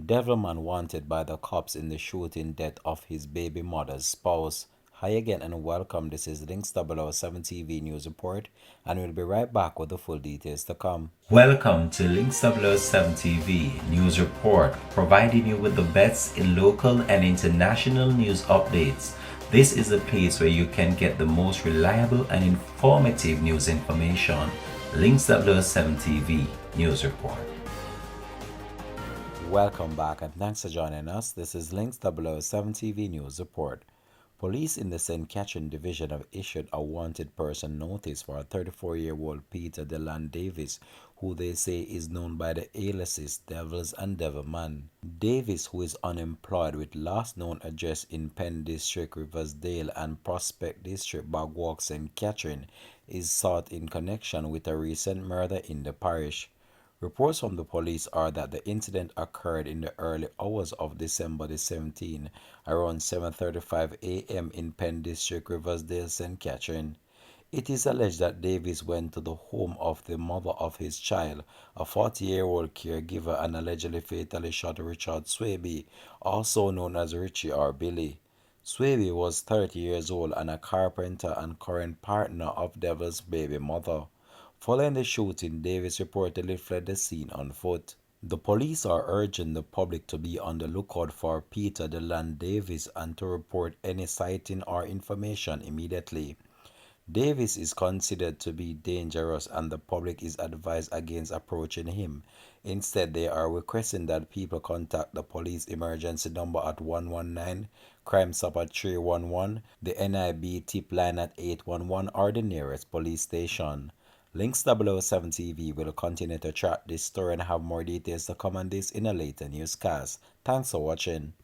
Devilman wanted by the cops in the shooting death of his baby mother's spouse. Hi again and welcome. This is Links 007 TV News Report, and we'll be right back with the full details to come. Welcome to Links 007 TV News Report, providing you with the best in local and international news updates. This is a place where you can get the most reliable and informative news information. Links 007 TV News Report. Welcome back and thanks for joining us. This is Links 007 TV News Report. Police in the St. Catherine Division have issued a wanted person notice for a 34-year-old Peter DeLand Davis, who they say is known by the aliases Devils and Devilman. Davis, who is unemployed with last known address in Penn District, Riversdale and Prospect District, Bagwalk, St. Catherine, is sought in connection with a recent murder in the parish. Reports from the police are that the incident occurred in the early hours of December the 17th, around 7:35 a.m. in Penn District, Riversdale, St. Catherine. It is alleged that Davis went to the home of the mother of his child, a 40-year-old caregiver, and allegedly fatally shot Richard Swaby, also known as Richie or Billy. Swaby was 30 years old and a carpenter and current partner of Devil's baby mother. Following the shooting, Davis reportedly fled the scene on foot. The police are urging the public to be on the lookout for Peter DeLand Davis and to report any sighting or information immediately. Davis is considered to be dangerous and the public is advised against approaching him. Instead, they are requesting that people contact the police emergency number at 119, Crime Stop at 311, the NIB tip line at 811, or the nearest police station. Links 007 TV will continue to track this story and have more details to come on this in a later newscast. Thanks for watching.